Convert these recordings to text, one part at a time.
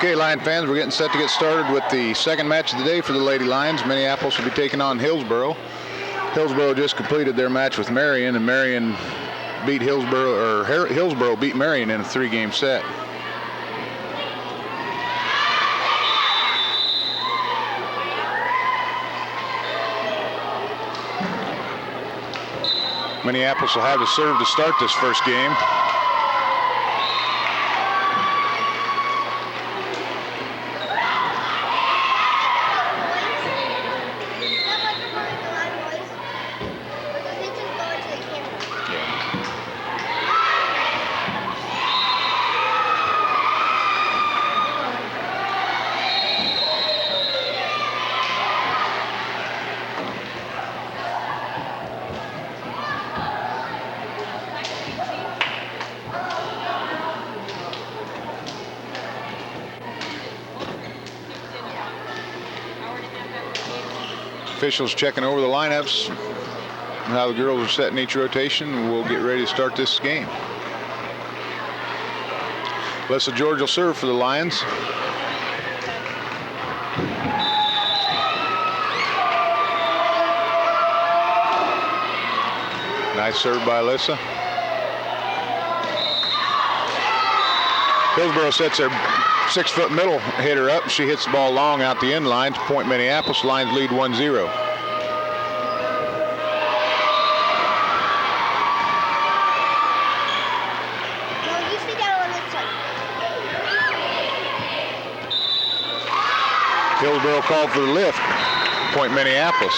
Okay, Lion fans, we're getting set to get started with the second match of the day for the Lady Lions. Minneapolis will be taking on Hillsboro. Hillsboro just completed their match with Marion, and Marion beat Hillsboro beat Marion in a 3-game set. Minneapolis will have to serve to start this first game. Officials checking over the lineups, how the girls are setting each rotation. We'll get ready to start this game. Alyssa George will serve for the Lions. Nice serve by Alyssa. Hillsboro sets their 6-foot middle hitter up. She hits the ball long out the end line to point Minneapolis. Lions lead 1-0. Hillsboro called for the lift, point Minneapolis.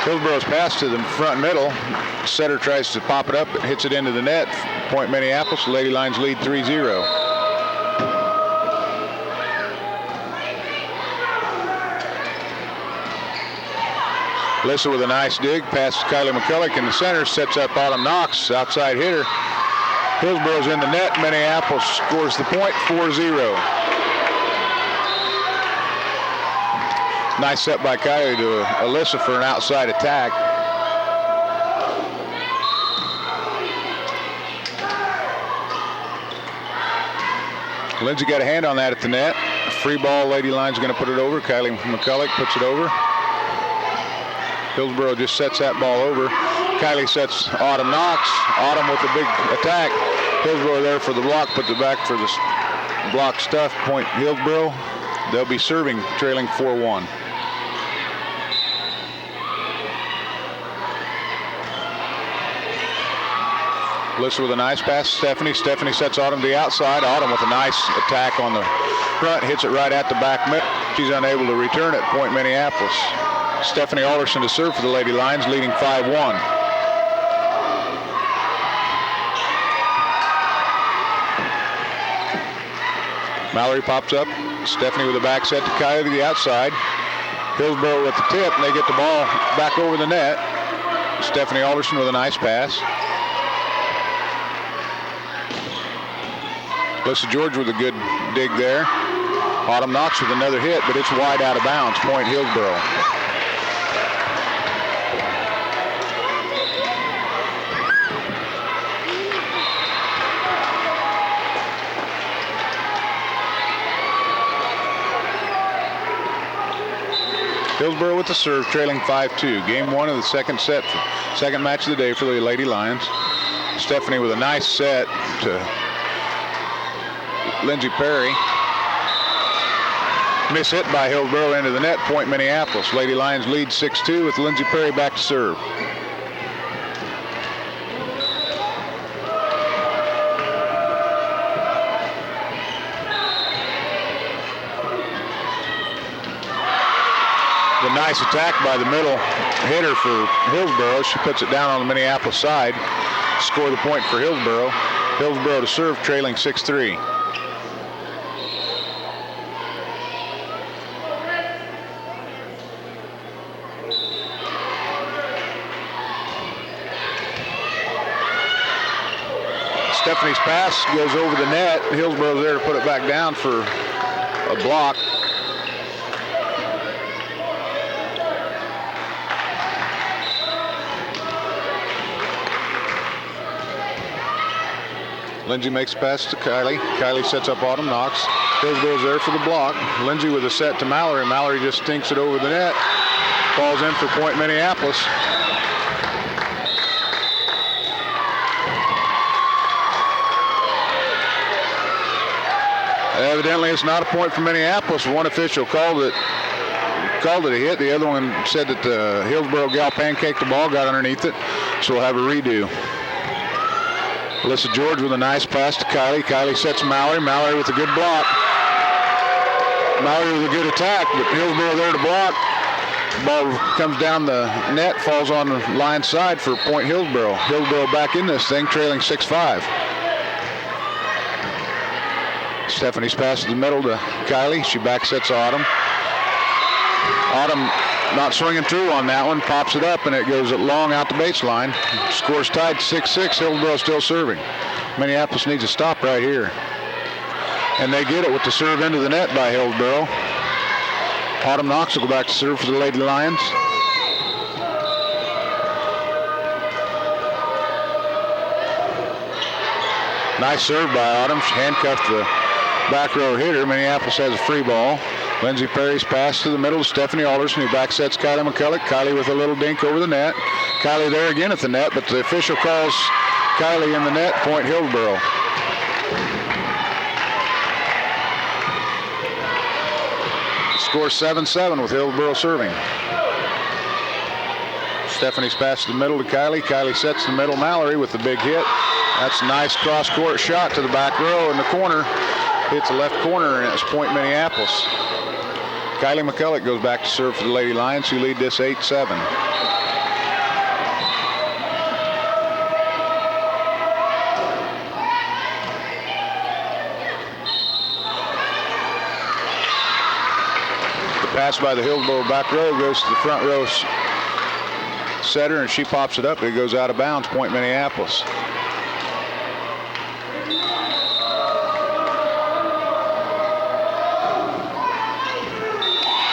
Hillsboro's pass to the front middle. Setter tries to pop it up, it hits it into the net. Point Minneapolis. The Lady Lions lead 3-0. Alyssa with a nice dig, passes Kylie McCulloch in the center, sets up Autumn Knox, outside hitter. Hillsboro's in the net. Minneapolis scores the point, 4-0. Nice set by Kylie to Alyssa for an outside attack. Lindsay got a hand on that at the net. Free ball, Lady Lions going to put it over. Kylie McCulloch puts it over. Hillsboro just sets that ball over. Kylie sets Autumn Knox. Autumn with a big attack. Hillsboro there for the block, puts it back for the block stuff. Point Hillsboro. They'll be serving, trailing 4-1. Alyssa with a nice pass to Stephanie. Stephanie sets Autumn to the outside. Autumn with a nice attack on the front, hits it right at the back middle. She's unable to return it, point Minneapolis. Stephanie Alderson to serve for the Lady Lions, leading 5-1. Mallory pops up. Stephanie with a back set to Kylie to the outside. Hillsboro with the tip, and they get the ball back over the net. Stephanie Alderson with a nice pass. Alyssa George with a good dig there. Autumn Knox with another hit, but it's wide out of bounds. Point Hillsboro. Hillsboro with the serve, trailing 5-2. Game 1 of the second set, second match of the day for the Lady Lions. Stephanie with a nice set to Lindsay Perry. Miss hit by Hillsboro into the net, point Minneapolis. Lady Lions lead 6-2 with Lindsay Perry back to serve. The nice attack by the middle hitter for Hillsboro. She puts it down on the Minneapolis side. Score the point for Hillsboro. Hillsboro to serve, trailing 6-3. Stephanie's pass goes over the net. Hillsboro's there to put it back down for a block. Lindsay makes a pass to Kylie. Kylie sets up Autumn Knox. Hillsboro's there for the block. Lindsay with a set to Mallory. Mallory just stinks it over the net. Falls in for point Minneapolis. Evidently, it's not a point for Minneapolis. One official called it a hit. The other one said that the Hillsboro gal pancaked the ball, got underneath it. So we'll have a redo. Alyssa George with a nice pass to Kylie. Kylie sets Mallory. Mallory with a good block. Mallory with a good attack, but Hillsboro there to block. The ball comes down the net, falls on the line side for point Hillsboro. Hillsboro back in this thing, trailing 6-5. Stephanie's pass to the middle to Kylie. She back sets Autumn. Autumn not swinging through on that one, pops it up, and it goes long out the baseline. Score's tied 6-6. Hillsboro still serving. Minneapolis needs a stop right here. And they get it with the serve into the net by Hillsboro. Autumn Knox will go back to serve for the Lady Lions. Nice serve by Autumn. She handcuffed the back row hitter. Minneapolis has a free ball. Lindsay Perry's pass to the middle to Stephanie Alderson, who back sets Kylie McCulloch. Kylie with a little dink over the net. Kylie there again at the net, but the official calls Kylie in the net, point Hillsboro. Score 7-7 with Hillsboro serving. Stephanie's pass to the middle to Kylie. Kylie sets the middle. Mallory with the big hit. That's a nice cross-court shot to the back row in the corner. Hits the left corner, and it's point Minneapolis. Kylie McCulloch goes back to serve for the Lady Lions, who lead this 8-7. The pass by the Hillsboro back row goes to the front row setter, and she pops it up. It goes out of bounds, point Minneapolis.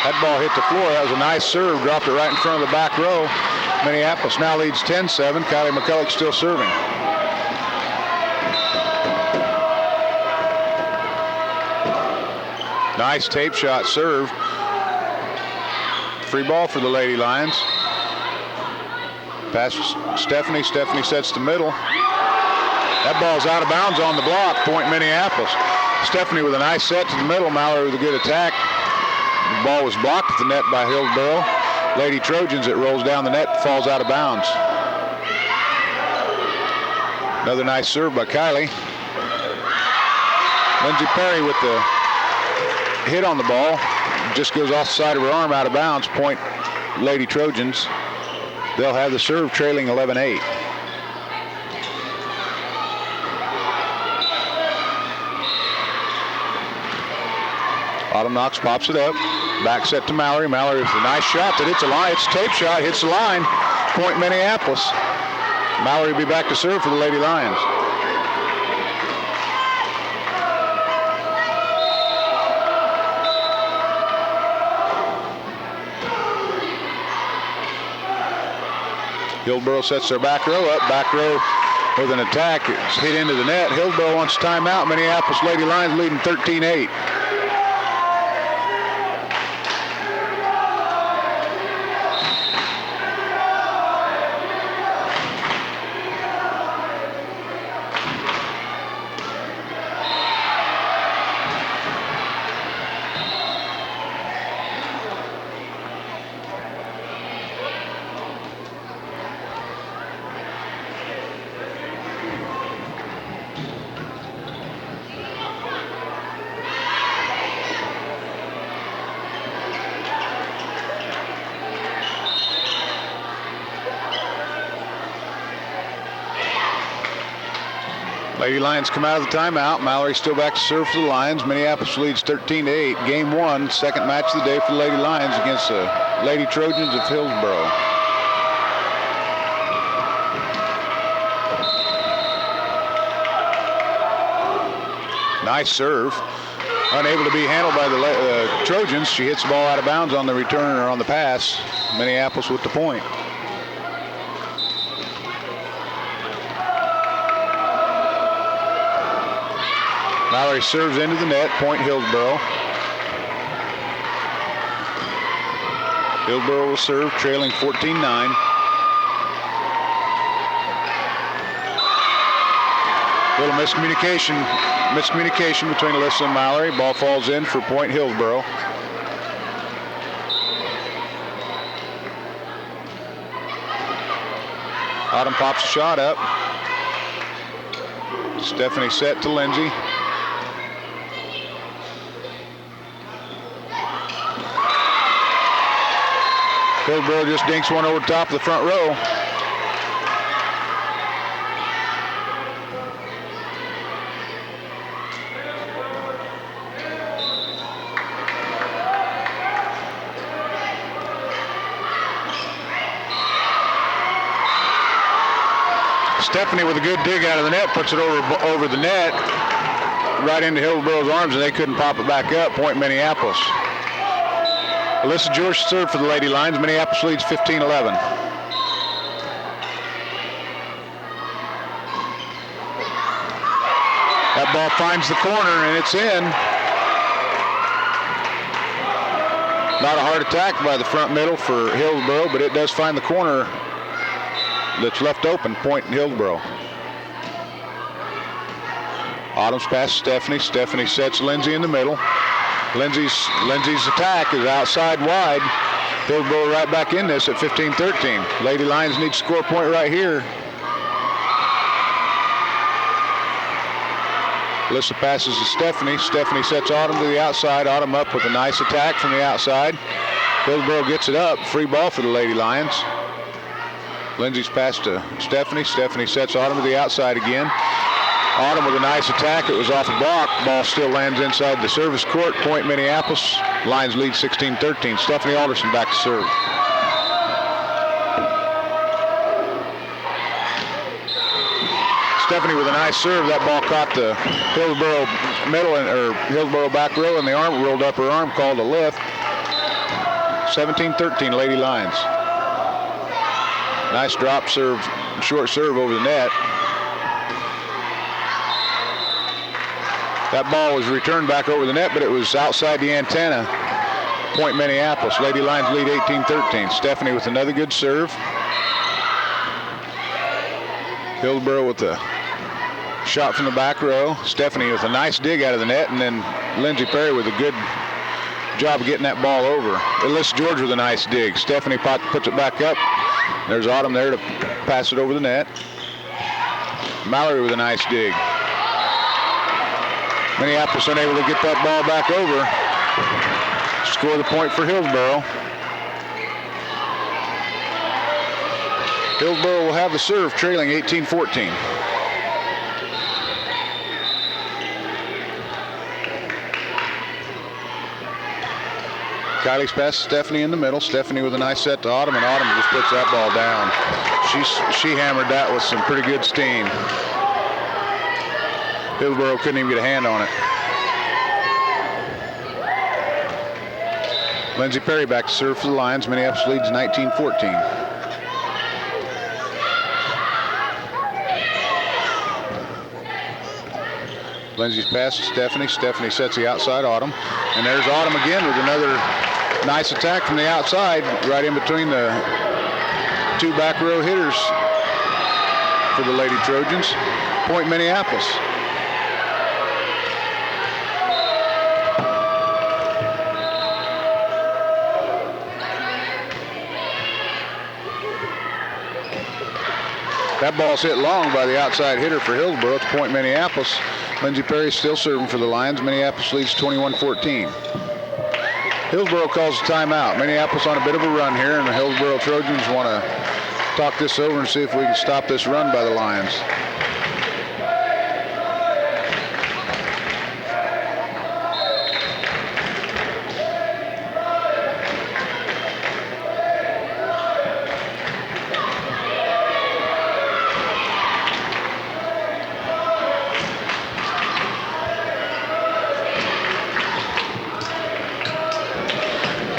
That ball hit the floor. That was a nice serve. Dropped it right in front of the back row. Minneapolis now leads 10-7. Kylie McCulloch still serving. Nice tape shot serve. Free ball for the Lady Lions. Pass Stephanie. Stephanie sets the middle. That ball's out of bounds on the block. Point Minneapolis. Stephanie with a nice set to the middle. Mallory with a good attack. The ball was blocked at the net by Hillsboro. Lady Trojans, it rolls down the net, falls out of bounds. Another nice serve by Kylie. Lindsay Perry with the hit on the ball. Just goes off the side of her arm, out of bounds. Point Lady Trojans. They'll have the serve, trailing 11-8. Autumn Knox pops it up. Back set to Mallory. Mallory with a nice shot that hits the line. It's a tape shot, hits the line. Point Minneapolis. Mallory will be back to serve for the Lady Lions. Hillsboro sets their back row up. Back row with an attack. It's hit into the net. Hillsboro wants timeout. Minneapolis Lady Lions leading 13-8. Lady Lions come out of the timeout. Mallory still back to serve for the Lions. Minneapolis leads 13-8. Game one, second match of the day for the Lady Lions against the Lady Trojans of Hillsboro. Nice serve. Unable to be handled by the Trojans. She hits the ball out of bounds on the return or on the pass. Minneapolis with the point. Mallory serves into the net, point Hillsboro. Hillsboro will serve, trailing 14-9. Little miscommunication between Alyssa and Mallory. Ball falls in for point Hillsboro. Autumn pops a shot up. Stephanie set to Lindsay. Hillsboro just dinks one over the top of the front row. Stephanie with a good dig out of the net, puts it over the net, right into Hillsboro's arms, and they couldn't pop it back up. Point Minneapolis. Alyssa George served for the Lady Lions. Minneapolis leads 15-11. That ball finds the corner, and it's in. Not a hard attack by the front middle for Hillsboro, but it does find the corner that's left open. Point Hillsboro. Autumn's pass Stephanie. Stephanie sets Lindsay in the middle. Lindsay's attack is outside wide. Hillsboro right back in this at 15-13. Lady Lions need to score a point right here. Alyssa passes to Stephanie. Stephanie sets Autumn to the outside. Autumn up with a nice attack from the outside. Hillsboro gets it up. Free ball for the Lady Lions. Lindsay's pass to Stephanie. Stephanie sets Autumn to the outside again. Autumn with a nice attack. It was off a block. Ball still lands inside the service court. Point Minneapolis. Lions lead 16-13. Stephanie Alderson back to serve. Stephanie with a nice serve. That ball caught the Hillsboro middle or Hillsboro back row, and the arm rolled up her arm, called a lift. 17-13 Lady Lions. Nice drop serve, short serve over the net. That ball was returned back over the net, but it was outside the antenna. Point Minneapolis. Lady Lions lead 18-13. Stephanie with another good serve. Hillsboro with a shot from the back row. Stephanie with a nice dig out of the net, and then Lindsay Perry with a good job of getting that ball over. Alyssa George with a nice dig. Stephanie puts it back up. There's Autumn there to pass it over the net. Mallory with a nice dig. Minneapolis unable to get that ball back over. Score the point for Hillsboro. Hillsboro will have the serve, trailing 18-14. Kylie's pass to Stephanie in the middle. Stephanie with a nice set to Autumn, and Autumn just puts that ball down. She hammered that with some pretty good steam. Hillsboro couldn't even get a hand on it. Lindsay Perry back to serve for the Lions. Minneapolis leads 19-14. Lindsay's pass to Stephanie. Stephanie sets the outside Autumn. And there's Autumn again with another nice attack from the outside, right in between the two back row hitters for the Lady Trojans. Point Minneapolis. That ball's hit long by the outside hitter for Hillsboro. It's point Minneapolis. Lindsay Perry still serving for the Lions. Minneapolis leads 21-14. Hillsboro calls a timeout. Minneapolis on a bit of a run here, and the Hillsboro Trojans want to talk this over and see if we can stop this run by the Lions.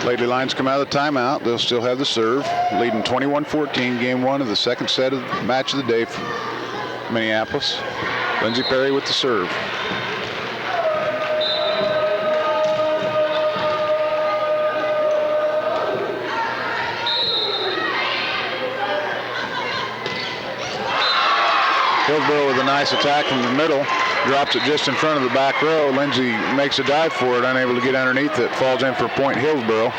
Lady Lions come out of the timeout. They'll still have the serve, leading 21-14, game one of the second set of match of the day for Minneapolis. Lindsay Perry with the serve. Hillsboro with a nice attack from the middle. Drops it just in front of the back row. Lindsay makes a dive for it, unable to get underneath it. Falls in for a point, Hillsboro.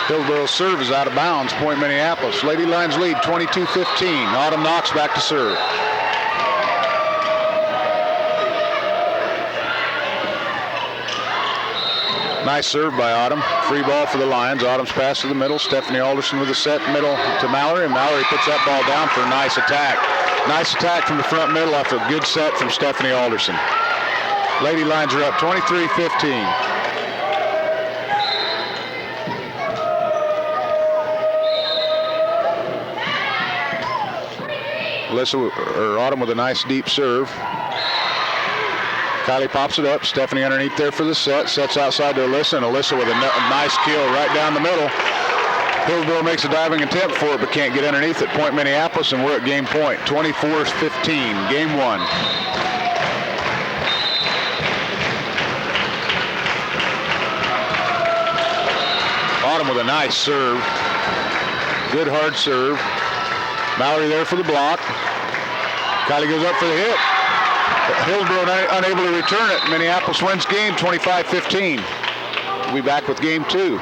Hillsboro's serve is out of bounds. Point Minneapolis. Lady Lions lead 22-15. Autumn Knox back to serve. Nice serve by Autumn. Free ball for the Lions. Autumn's pass to the middle. Stephanie Alderson with a set middle to Mallory. And Mallory puts that ball down for a nice attack. Nice attack from the front middle after a good set from Stephanie Alderson. Lady Lions are up 23-15. Autumn with a nice deep serve. Kylie pops it up. Stephanie underneath there for the set. Sets outside to Alyssa, and Alyssa with a nice kill right down the middle. Hillsboro makes a diving attempt for it, but can't get underneath it. Point Minneapolis, and we're at game point. 24-15, game one. Autumn with a nice serve. Good hard serve. Mallory there for the block. Kylie goes up for the hit. Hillsboro unable to return it. Minneapolis wins game 25-15. We'll be back with game two.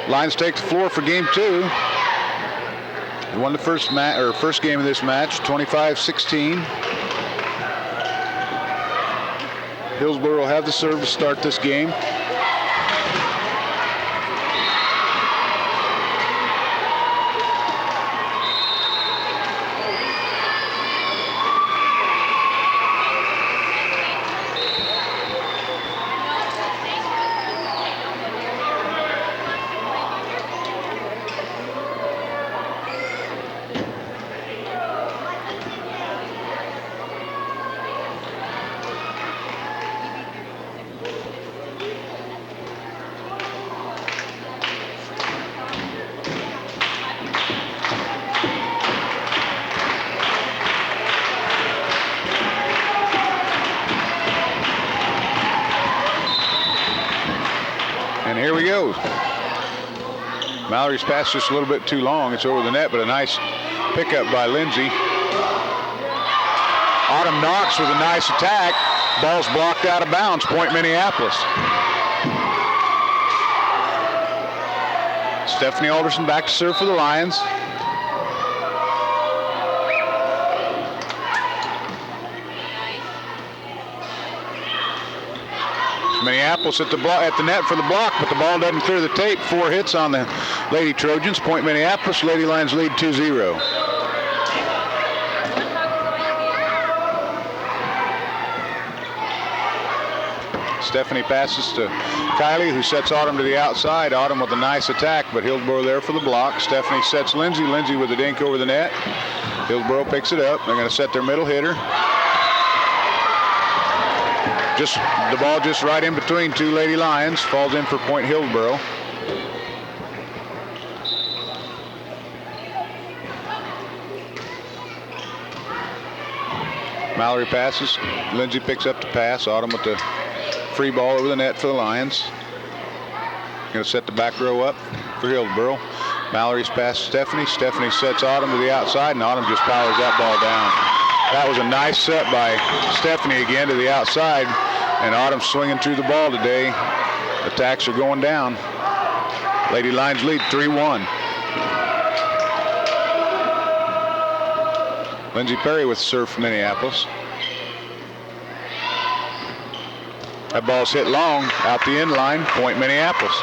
Lions take the floor for game two. They won the first game of this match, 25-16. Hillsboro will have the serve to start this game. Mallory's pass just a little bit too long. It's over the net, but a nice pickup by Lindsay. Autumn Knox with a nice attack. Ball's blocked out of bounds. Point Minneapolis. Stephanie Alderson back to serve for the Lions. Minneapolis at the net for the block, but the ball doesn't clear the tape. 4 hits on the Lady Trojans. Point Minneapolis. Lady Lions lead 2-0. Stephanie passes to Kylie, who sets Autumn to the outside. Autumn with a nice attack, but Hillsboro there for the block. Stephanie sets Lindsay. Lindsay with a dink over the net. Hillsboro picks it up. They're going to set their middle hitter. Just the ball just right in between two Lady Lions. Falls in for point Hillsboro. Mallory passes. Lindsay picks up the pass. Autumn with the free ball over the net for the Lions. Going to set the back row up for Hillsboro. Mallory's pass to Stephanie. Stephanie sets Autumn to the outside, and Autumn just powers that ball down. That was a nice set by Stephanie again to the outside, and Autumn swinging through the ball today. Attacks are going down. Lady Lions lead 3-1. Lindsay Perry with the serve from Minneapolis. That ball's hit long out the end line. Point Minneapolis.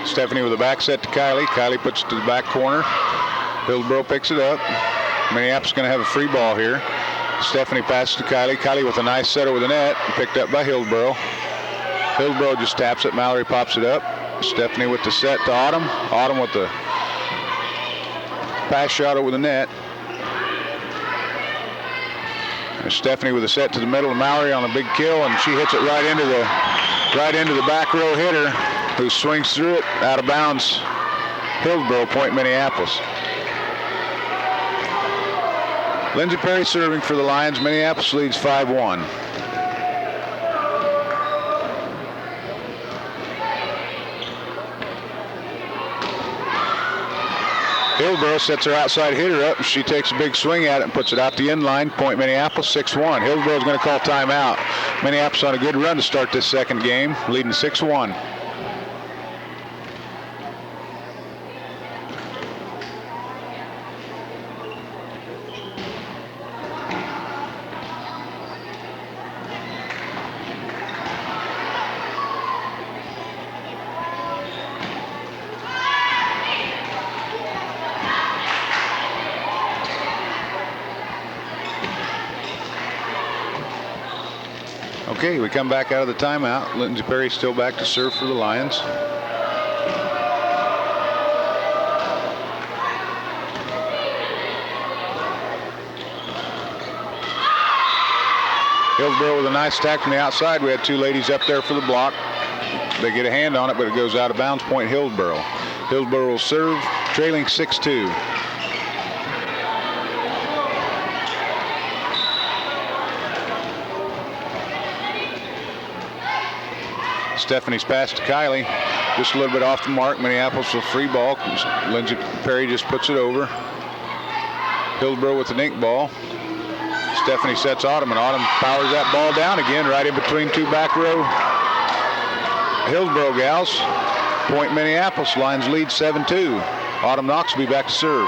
Stephanie with a back set to Kylie. Kylie puts it to the back corner. Hillsboro picks it up. Minneapolis going to have a free ball here. Stephanie passes to Kylie. Kylie with a nice set over the net. Picked up by Hillsboro. Hillsboro just taps it. Mallory pops it up. Stephanie with the set to Autumn. Autumn with the pass shot over the net. And Stephanie with a set to the middle of Mallory on a big kill, and she hits it right into the back row hitter, who swings through it out of bounds. Hillsboro, point Minneapolis. Lindsay Perry serving for the Lions. Minneapolis leads 5-1. Hillsboro sets her outside hitter up, and she takes a big swing at it and puts it out the end line. Point Minneapolis 6-1. Hillsboro's going to call timeout. Minneapolis on a good run to start this second game, leading 6-1. Okay, we come back out of the timeout. Lindsay Perry still back to serve for the Lions. Hillsboro with a nice attack from the outside. We had two ladies up there for the block. They get a hand on it, but it goes out of bounds. Point Hillsboro. Hillsboro will serve, trailing 6-2. Stephanie's pass to Kylie, just a little bit off the mark. Minneapolis with a free ball. Lindsay Perry just puts it over. Hillsboro with the dink ball. Stephanie sets Autumn, and Autumn powers that ball down again, right in between two back row Hillsboro gals. Point Minneapolis. Lions lead 7-2. Autumn Knox will be back to serve.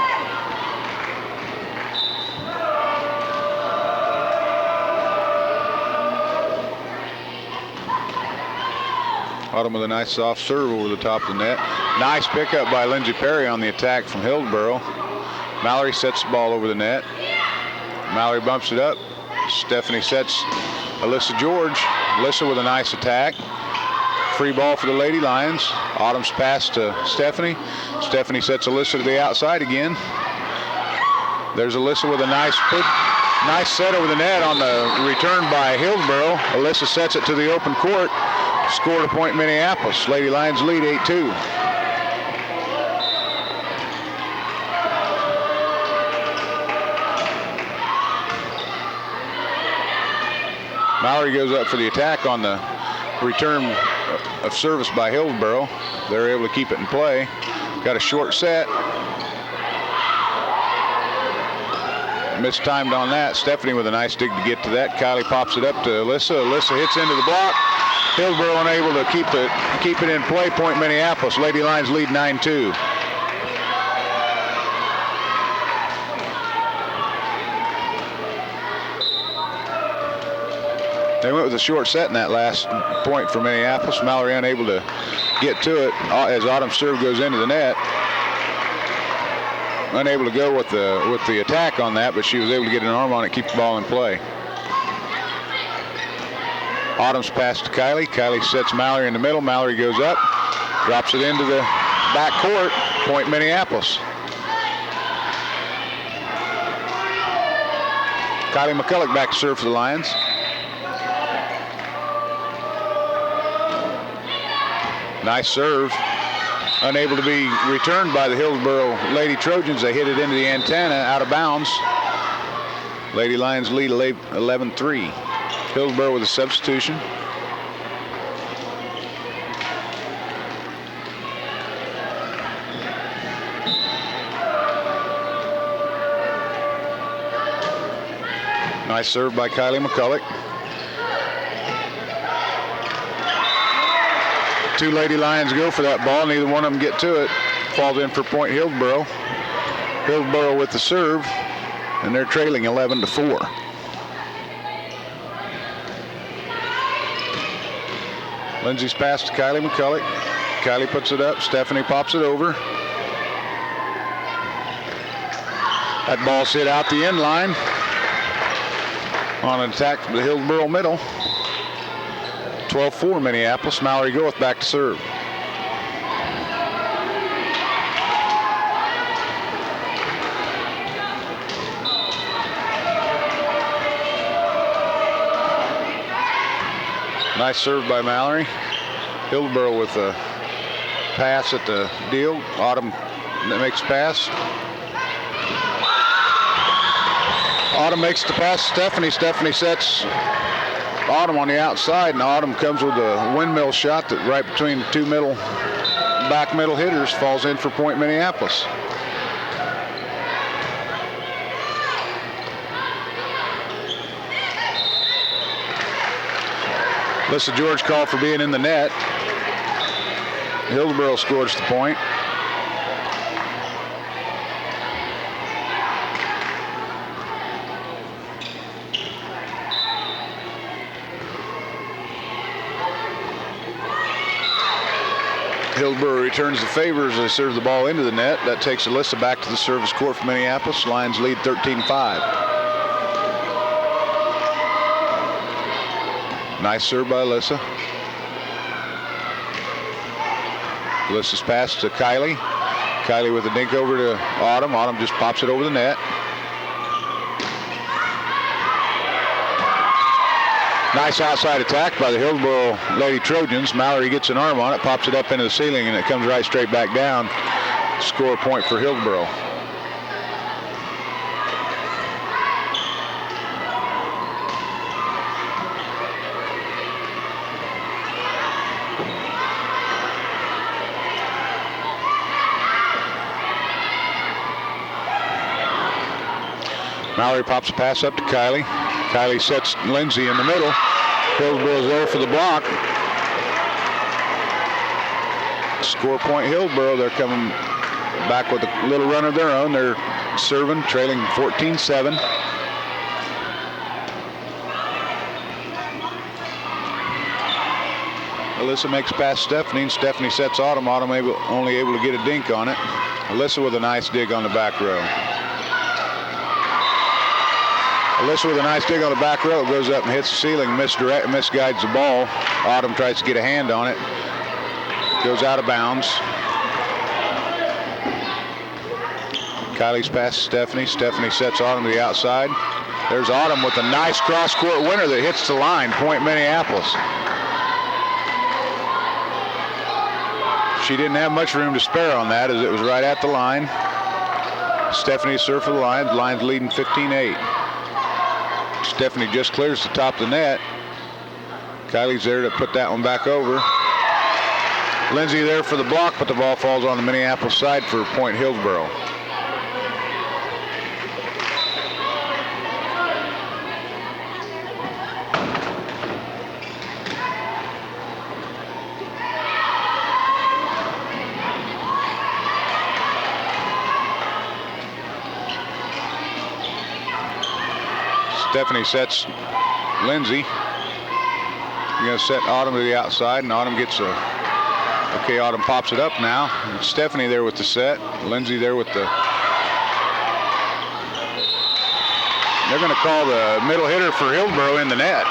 Autumn with a nice soft serve over the top of the net. Nice pickup by Lindsay Perry on the attack from Hillsboro. Mallory sets the ball over the net. Mallory bumps it up. Stephanie sets Alyssa George. Alyssa with a nice attack. Free ball for the Lady Lions. Autumn's pass to Stephanie. Stephanie sets Alyssa to the outside again. There's Alyssa with a nice set over the net on the return by Hillsboro. Alyssa sets it to the open court. Score to point Minneapolis. Lady Lions lead 8-2. Mallory goes up for the attack on the return of service by Hillsboro. They're able to keep it in play. Got a short set. Mistimed on that. Stephanie with a nice dig to get to that. Kylie pops it up to Alyssa. Alyssa hits into the block. Hillsboro unable to keep it in play. Point Minneapolis. Lady Lions lead 9-2. They went with a short set in that last point for Minneapolis. Mallory unable to get to it as Autumn's serve goes into the net. Unable to go with the attack on that, but she was able to get an arm on it, keep the ball in play. Autumn's pass to Kylie. Kylie sets Mallory in the middle. Mallory goes up, drops it into the back court. Point Minneapolis. Kylie McCulloch back to serve for the Lions. Nice serve. Unable to be returned by the Hillsboro Lady Trojans. They hit it into the antenna, out of bounds. Lady Lions lead 11-3. Hillsboro with a substitution. Nice serve by Kylie McCulloch. Two Lady Lions go for that ball. Neither one of them get to it. Falls in for point Hillsboro. Hillsboro with the serve, and they're trailing 11-4. Lindsay's pass to Kylie McCulloch. Kylie puts it up. Stephanie pops it over. That ball's hit out the end line on an attack from the Hillsboro middle. 12-4 Minneapolis. Mallory Goeth back to serve. Nice serve by Mallory. Hillsboro with a pass at the deal. Autumn makes the pass. Autumn makes the pass to Stephanie. Stephanie sets Autumn on the outside, and Autumn comes with a windmill shot that right between the two back middle hitters, falls in for point Minneapolis. Alyssa George called for being in the net. Hillsboro scores the point. Hillsboro returns the favor as they serve the ball into the net. That takes Alyssa back to the service court for Minneapolis. Lions lead 13-5. Nice serve by Alyssa. Alyssa's pass to Kylie. Kylie with a dink over to Autumn. Autumn just pops it over the net. Nice outside attack by the Hillsboro Lady Trojans. Mallory gets an arm on it, pops it up into the ceiling, and it comes right straight back down. Score point for Hillsboro. Mallory pops a pass up to Kylie. Kylie sets Lindsay in the middle. Hillsboro's there for the block. Score point Hillsboro. They're coming back with a little run of their own. They're serving, trailing 14-7. Alyssa makes past Stephanie, and Stephanie sets Autumn. Autumn only able to get a dink on it. Alyssa with a nice dig on the back row. Alyssa with a nice dig on the back row, goes up and hits the ceiling, misguides the ball. Autumn tries to get a hand on it. Goes out of bounds. Kylie's pass to Stephanie. Stephanie sets Autumn to the outside. There's Autumn with a nice cross-court winner that hits the line. Point Minneapolis. She didn't have much room to spare on that as it was right at the line. Stephanie serve for the Lions. Lions leading 15-8. Stephanie just clears the top of the net. Kylie's there to put that one back over. Lindsay there for the block, but the ball falls on the Minneapolis side for point Hillsboro. Stephanie sets Lindsay. You're going to set Autumn to the outside, and Autumn gets a... Okay, Autumn pops it up now. It's Stephanie there with the set. Lindsay there with the... They're going to call the middle hitter for Hillsboro in the net.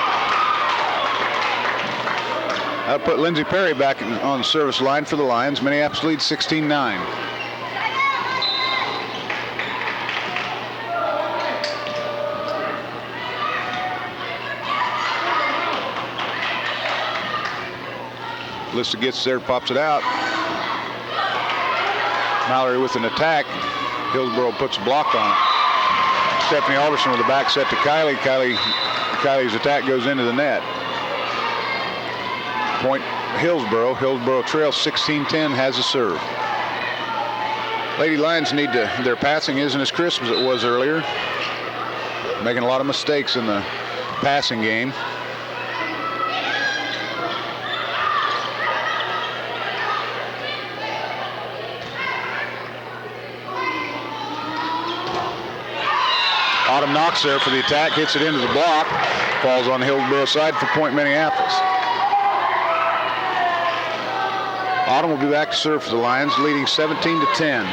That'll put Lindsay Perry back on the service line for the Lions. Minneapolis leads 16-9. Alyssa gets there, pops it out. Mallory with an attack. Hillsboro puts a block on it. Stephanie Alderson with a back set to Kylie. Kylie's attack goes into the net. Point Hillsboro. Hillsboro trails 16-10, has a serve. Lady Lions need to, their passing isn't as crisp as it was earlier. Making a lot of mistakes in the passing game. Autumn knocks there for the attack, hits it into the block, falls on the Hillsboro side for point Minneapolis. Autumn will be back to serve for the Lions, leading 17-10.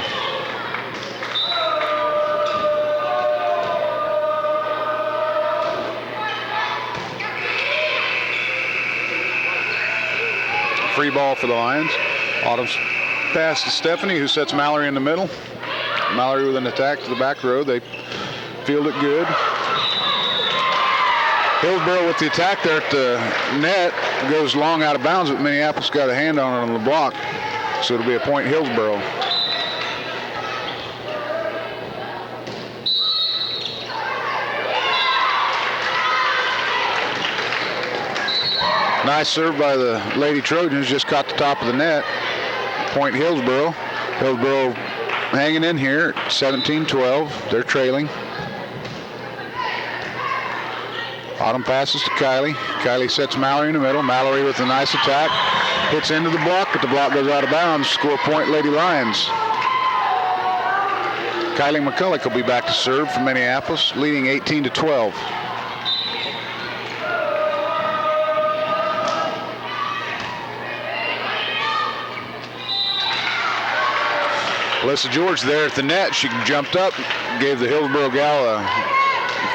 Free ball for the Lions. Autumn's pass to Stephanie, who sets Mallory in the middle. Mallory with an attack to the back row. They field it good. Hillsboro with the attack there at the net, goes long out of bounds, but Minneapolis got a hand on it on the block, so it'll be a point Hillsboro. Nice serve by the Lady Trojans, just caught the top of the net. Point Hillsboro. Hillsboro hanging in here, 17-12. They're trailing. Autumn passes to Kylie. Kylie sets Mallory in the middle. Mallory with a nice attack. Hits into the block, but the block goes out of bounds. Score point Lady Lions. Kylie McCulloch will be back to serve for Minneapolis, leading 18-12. Alyssa George there at the net. She jumped up, gave the Hillsboro gal a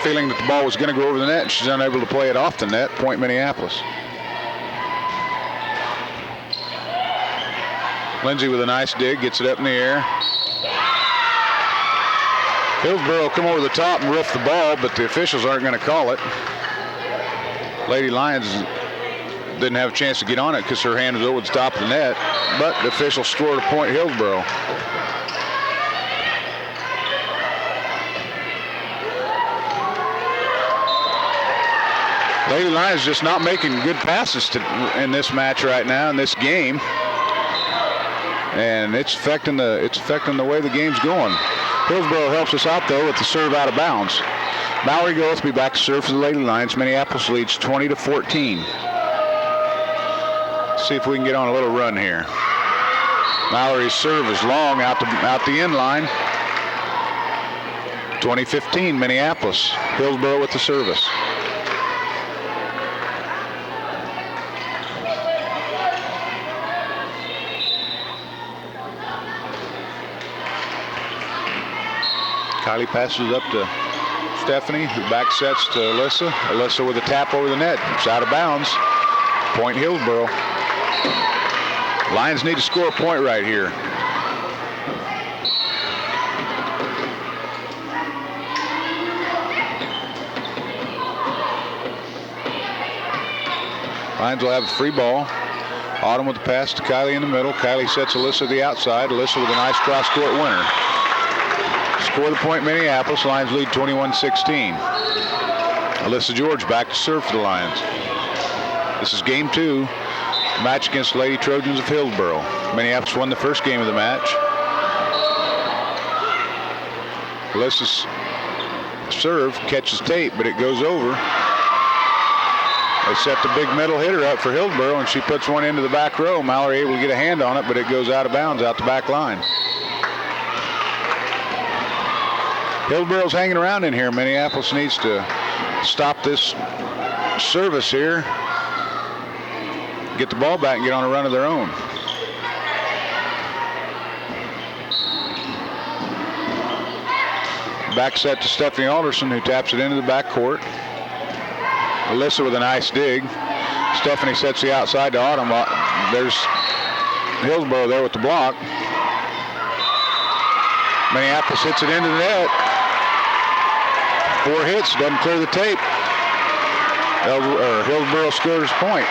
feeling that the ball was going to go over the net. She's unable to play it off the net. Point Minneapolis. Lindsay with a nice dig, gets it up in the air. Hillsboro come over the top and roof the ball, but the officials aren't going to call it. Lady Lions didn't have a chance to get on it because her hand was over the top of the net, but the officials scored a point Hillsboro. Lady Lions just not making good passes in this match right now, in this game, and it's affecting the way the game's going. Hillsboro helps us out though with the serve out of bounds. Mallory Goeth will be back to serve for the Lady Lions. Minneapolis leads 20-14. See if we can get on a little run here. Mallory's serve is long out the end line. 20-15 Minneapolis. Hillsboro with the service. Kylie passes up to Stephanie, who back sets to Alyssa. Alyssa with a tap over the net. It's out of bounds. Point Hillsboro. Lions need to score a point right here. Lions will have a free ball. Autumn with the pass to Kylie in the middle. Kylie sets Alyssa to the outside. Alyssa with a nice cross-court winner. Score the point Minneapolis. Lions lead 21-16. Alyssa George back to serve for the Lions. This is game 2, match against the Lady Trojans of Hillsboro. Minneapolis won the first game of the match. Alyssa's serve catches tape, but it goes over. They set the big middle hitter up for Hillsboro, and she puts one into the back row. Mallory able to get a hand on it, but it goes out of bounds out the back line. Hillsboro's hanging around in here. Minneapolis needs to stop this service here, get the ball back and get on a run of their own. Back set to Stephanie Alderson, who taps it into the back court. Alyssa with a nice dig. Stephanie sets the outside to Autumn. There's Hillsboro there with the block. Minneapolis hits it into the net. 4 hits, doesn't clear the tape. Hillsboro scores a point.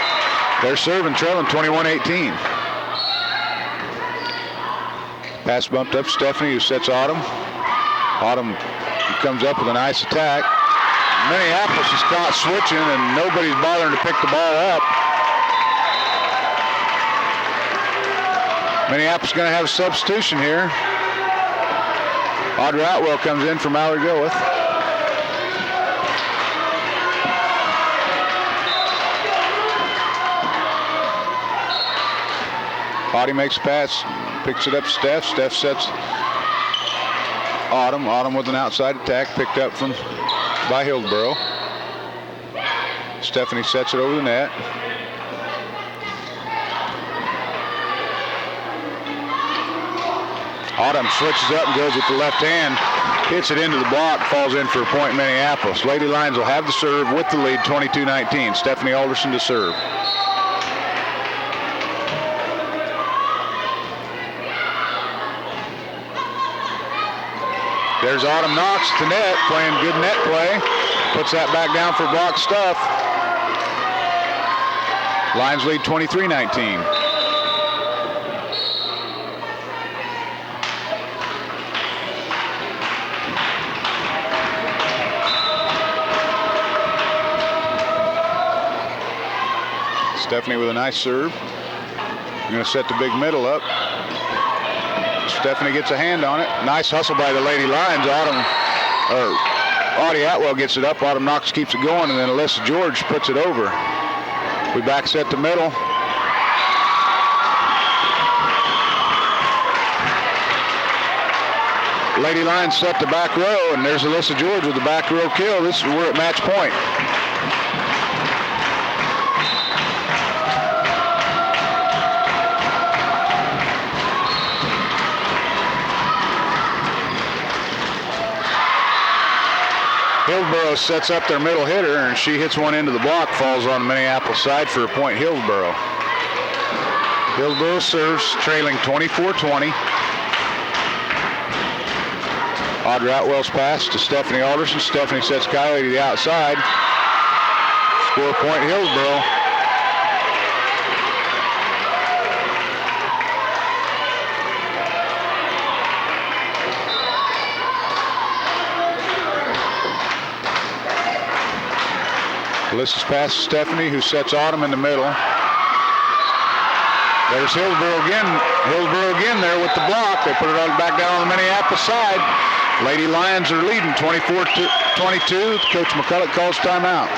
They're serving, trailing 21-18. Pass bumped up Stephanie, who sets Autumn. Autumn comes up with a nice attack. Minneapolis is caught switching, and nobody's bothering to pick the ball up. Minneapolis going to have a substitution here. Audrey Otwell comes in for Mallory Gilwith. Audie makes a pass, picks it up to Steph. Steph sets Autumn. Autumn with an outside attack, picked up by Hillsboro. Stephanie sets it over the net. Autumn switches up and goes with the left hand, hits it into the block, falls in for a point Minneapolis. Lady Lions will have the serve with the lead, 22-19. Stephanie Alderson to serve. There's Autumn Knox to net, playing good net play. Puts that back down for block stuff. Lions lead 23-19. Stephanie with a nice serve. Going to set the big middle up. Stephanie gets a hand on it. Nice hustle by the Lady Lions. Audie Atwell gets it up. Autumn Knox keeps it going, and then Alyssa George puts it over. We back set the middle. Lady Lions set the back row, and there's Alyssa George with the back row kill. We're at match point. Hillsboro sets up their middle hitter, and she hits one into the block, falls on the Minneapolis side for a point Hillsboro. Hillsboro serves, trailing 24-20. Audrey Otwell's pass to Stephanie Alderson. Stephanie sets Kylie to the outside. Score point Hillsboro. Alyssa's pass to Stephanie, who sets Autumn in the middle. There's Hillsboro again. Hillsboro again there with the block. They put it back down on the Minneapolis side. Lady Lions are leading 24-22. Coach McCulloch calls timeout.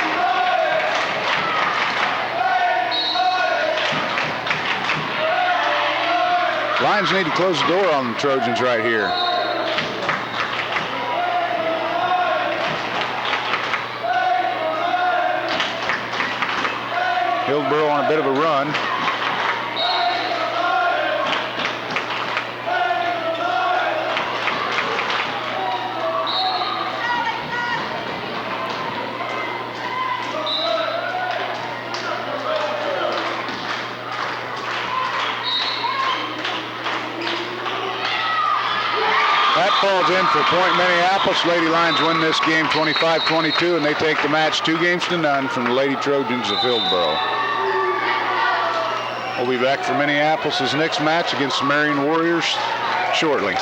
Lions need to close the door on the Trojans right here. Hillsboro on a bit of a run. That falls in for point Minneapolis. Lady Lions win this game 25-22, and they take the match 2-0 from the Lady Trojans of Hillsboro. We'll be back for Minneapolis' next match against the Marion Warriors shortly.